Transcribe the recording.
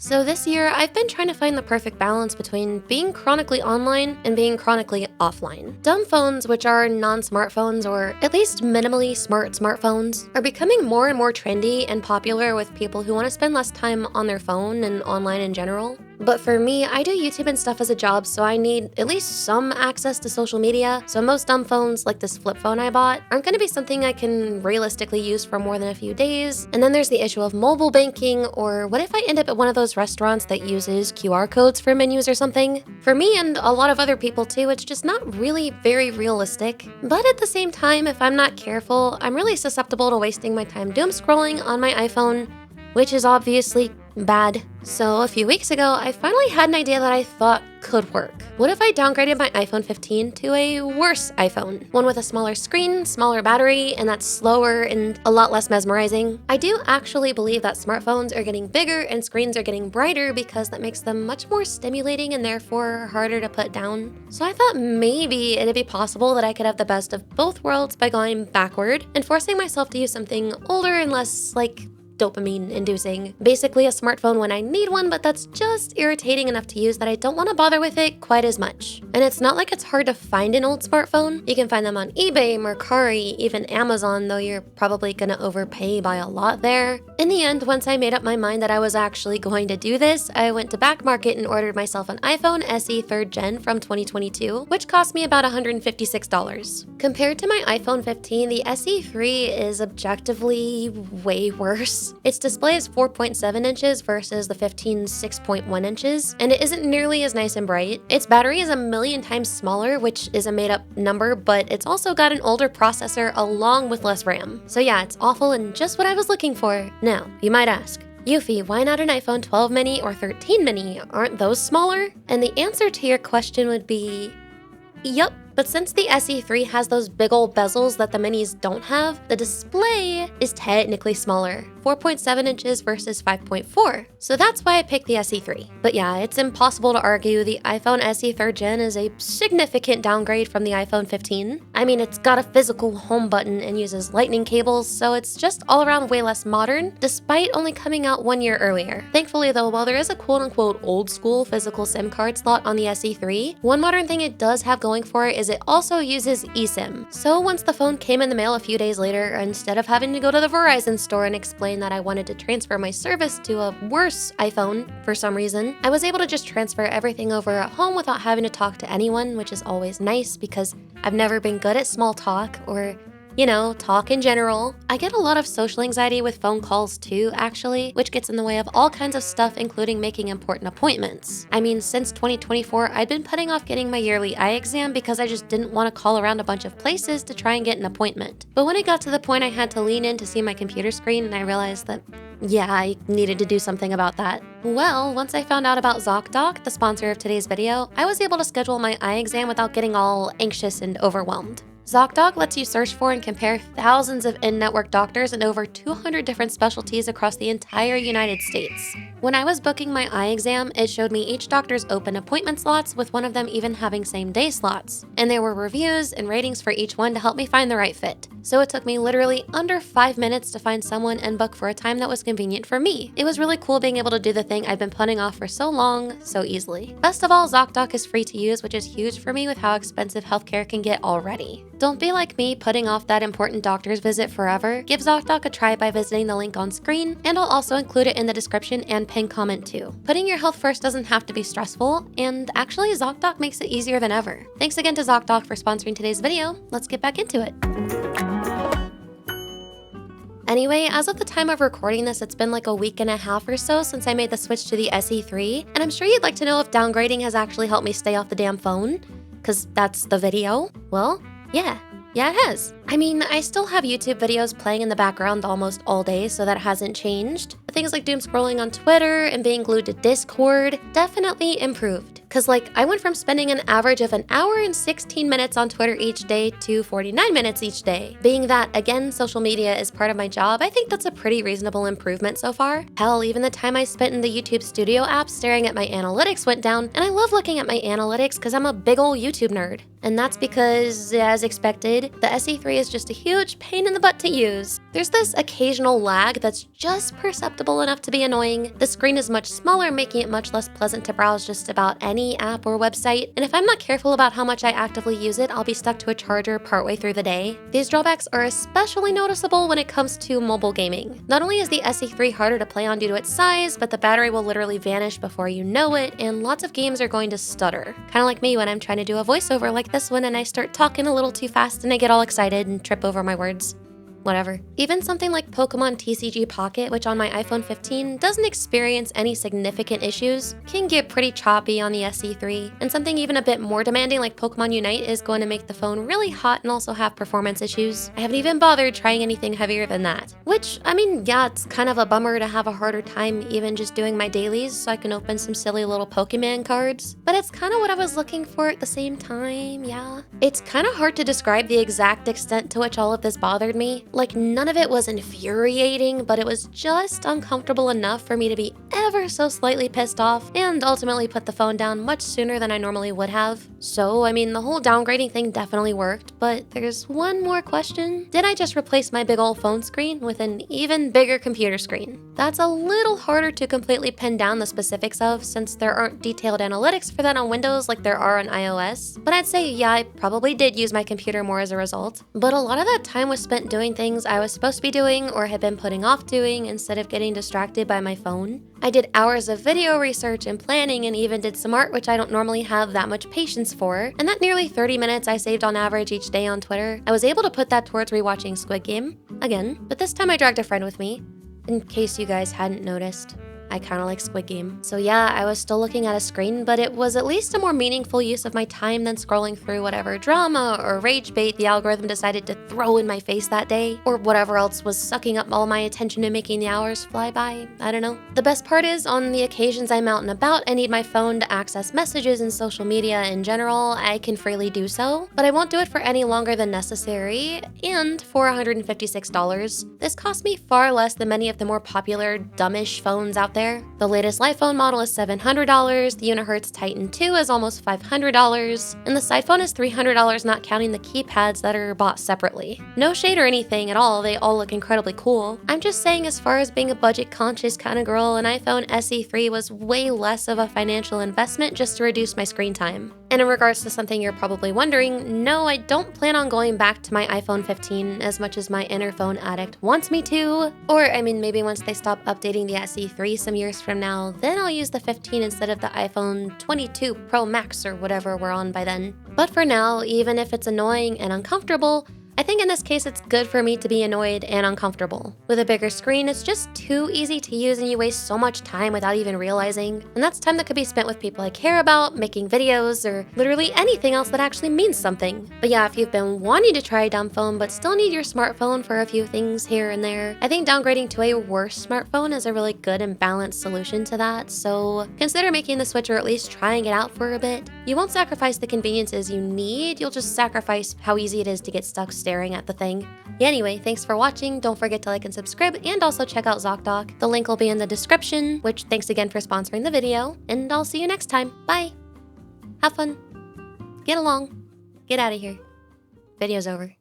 So this year, I've been trying to find the perfect balance between being chronically online and being chronically offline. Dumb phones, which are non-smartphones or at least minimally smart smartphones, are becoming more and more trendy and popular with people who want to spend less time on their phone and online in general. But for me, I do YouTube and stuff as a job, so I need at least some access to social media. So most dumb phones, like this flip phone I bought, aren't going to be something I can realistically use for more than a few days. And then there's the issue of mobile banking, or what if I end up at one of those restaurants that uses QR codes for menus or something? For me and a lot of other people too, it's just not really very realistic. But at the same time, if I'm not careful, I'm really susceptible to wasting my time doom scrolling on my iPhone, which is obviously bad. So a few weeks ago, I finally had an idea that I thought could work. What if I downgraded my iPhone 15 to a worse iPhone? One with a smaller screen, smaller battery, and that's slower and a lot less mesmerizing. I do actually believe that smartphones are getting bigger and screens are getting brighter because that makes them much more stimulating and therefore harder to put down. So I thought maybe it'd be possible that I could have the best of both worlds by going backward and forcing myself to use something older and less, dopamine inducing. Basically a smartphone when I need one, but that's just irritating enough to use that I don't want to bother with it quite as much. And it's not like it's hard to find an old smartphone. You can find them on eBay, Mercari, even Amazon, though you're probably gonna overpay by a lot there. In the end, once I made up my mind that I was actually going to do this, I went to Back Market and ordered myself an iPhone SE 3rd Gen from 2022, which cost me about $156. Compared to my iPhone 15, the SE 3 is objectively way worse. Its display is 4.7 inches versus the 15's 6.1 inches, and it isn't nearly as nice and bright. Its battery is a million times smaller, which is a made-up number, but it's also got an older processor along with less RAM. So yeah, it's awful and just what I was looking for. Now, you might ask, Yuffie, why not an iPhone 12 mini or 13 mini? Aren't those smaller? And the answer to your question would be, yup. But since the SE3 has those big ol' bezels that the minis don't have, the display is technically smaller, 4.7 inches versus 5.4. So that's why I picked the SE3. But yeah, it's impossible to argue the iPhone SE 3rd Gen is a significant downgrade from the iPhone 15. I mean, it's got a physical home button and uses lightning cables, so it's just all around way less modern, despite only coming out 1 year earlier. Thankfully though, while there is a quote-unquote old school physical SIM card slot on the SE3, one modern thing it does have going for it is it also uses eSIM. So once the phone came in the mail a few days later, instead of having to go to the Verizon store and explain that I wanted to transfer my service to a worse iPhone for some reason, I was able to just transfer everything over at home without having to talk to anyone, which is always nice because I've never been good at small talk or talk in general. I get a lot of social anxiety with phone calls too, actually, which gets in the way of all kinds of stuff, including making important appointments. I mean, since 2024, I'd been putting off getting my yearly eye exam because I just didn't want to call around a bunch of places to try and get an appointment. But when it got to the point I had to lean in to see my computer screen, and I realized that yeah, I needed to do something about that. Well, once I found out about ZocDoc, the sponsor of today's video, I was able to schedule my eye exam without getting all anxious and overwhelmed. ZocDoc lets you search for and compare thousands of in-network doctors in over 200 different specialties across the entire United States. When I was booking my eye exam, it showed me each doctor's open appointment slots, with one of them even having same-day slots. And there were reviews and ratings for each one to help me find the right fit. So it took me literally under 5 minutes to find someone and book for a time that was convenient for me. It was really cool being able to do the thing I've been putting off for so long, so easily. Best of all, ZocDoc is free to use, which is huge for me with how expensive healthcare can get already. Don't be like me, putting off that important doctor's visit forever. Give ZocDoc a try by visiting the link on screen, and I'll also include it in the description and pinned comment too. Putting your health first doesn't have to be stressful, and actually ZocDoc makes it easier than ever. Thanks again to ZocDoc for sponsoring today's video. Let's get back into it. Anyway, as of the time of recording this, it's been like a week and a half or so since I made the switch to the SE3, and I'm sure you'd like to know if downgrading has actually helped me stay off the damn phone, because that's the video. Well, yeah, it has. I mean, I still have YouTube videos playing in the background almost all day, so that hasn't changed. But things like doom scrolling on Twitter and being glued to Discord definitely improved. Cause like, I went from spending an average of an hour and 16 minutes on Twitter each day to 49 minutes each day. Being that, again, social media is part of my job, I think that's a pretty reasonable improvement so far. Hell, even the time I spent in the YouTube Studio app staring at my analytics went down, and I love looking at my analytics because I'm a big ol' YouTube nerd. And that's because, as expected, the SE3 is just a huge pain in the butt to use. There's this occasional lag that's just perceptible enough to be annoying. The screen is much smaller, making it much less pleasant to browse just about any app or website. And if I'm not careful about how much I actively use it, I'll be stuck to a charger partway through the day. These drawbacks are especially noticeable when it comes to mobile gaming. Not only is the SE3 harder to play on due to its size, but the battery will literally vanish before you know it, and lots of games are going to stutter. Kinda like me when I'm trying to do a voiceover like this one and I start talking a little too fast and I get all excited and trip over my words. Whatever. Even something like Pokemon TCG Pocket, which on my iPhone 15 doesn't experience any significant issues, can get pretty choppy on the SE3, and something even a bit more demanding like Pokemon Unite is going to make the phone really hot and also have performance issues. I haven't even bothered trying anything heavier than that. Which, I mean, yeah, it's kind of a bummer to have a harder time even just doing my dailies so I can open some silly little Pokemon cards, but it's kind of what I was looking for at the same time, yeah. It's kind of hard to describe the exact extent to which all of this bothered me. Like, none of it was infuriating, but it was just uncomfortable enough for me to be ever so slightly pissed off and ultimately put the phone down much sooner than I normally would have. So, I mean, the whole downgrading thing definitely worked, but there's one more question. Did I just replace my big old phone screen with an even bigger computer screen? That's a little harder to completely pin down the specifics of since there aren't detailed analytics for that on Windows like there are on iOS, but I'd say yeah, I probably did use my computer more as a result. But a lot of that time was spent doing things I was supposed to be doing or had been putting off doing instead of getting distracted by my phone. I did hours of video research and planning and even did some art, which I don't normally have that much patience for. And that nearly 30 minutes I saved on average each day on Twitter, I was able to put that towards rewatching Squid Game again, but this time I dragged a friend with me, in case you guys hadn't noticed. I kind of like Squid Game. So yeah, I was still looking at a screen, but it was at least a more meaningful use of my time than scrolling through whatever drama or rage bait the algorithm decided to throw in my face that day, or whatever else was sucking up all my attention and making the hours fly by. I don't know. The best part is, on the occasions I'm out and about and need my phone to access messages and social media in general, I can freely do so, but I won't do it for any longer than necessary, and for $156. This cost me far less than many of the more popular, dumbish phones out there. The latest iPhone model is $700, the Unihertz Titan 2 is almost $500, and the side phone is $300 not counting the keypads that are bought separately. No shade or anything at all, they all look incredibly cool. I'm just saying, as far as being a budget-conscious kind of girl, an iPhone SE3 was way less of a financial investment just to reduce my screen time. And in regards to something you're probably wondering, no, I don't plan on going back to my iPhone 15 as much as my inner phone addict wants me to. Or, I mean, maybe once they stop updating the SE3 some years from now, then I'll use the 15 instead of the iPhone 22 Pro Max or whatever we're on by then. But for now, even if it's annoying and uncomfortable, I think in this case it's good for me to be annoyed and uncomfortable. With a bigger screen, it's just too easy to use and you waste so much time without even realizing. And that's time that could be spent with people I care about, making videos, or literally anything else that actually means something. But yeah, if you've been wanting to try a dumb phone but still need your smartphone for a few things here and there, I think downgrading to a worse smartphone is a really good and balanced solution to that, so consider making the switch or at least trying it out for a bit. You won't sacrifice the conveniences you need, you'll just sacrifice how easy it is to get stuck staring at the thing. Anyway, thanks for watching, don't forget to like and subscribe, and also check out ZocDoc. The link will be in the description, which thanks again for sponsoring the video, and I'll see you next time. Bye! Have fun. Get along. Get out of here. Video's over.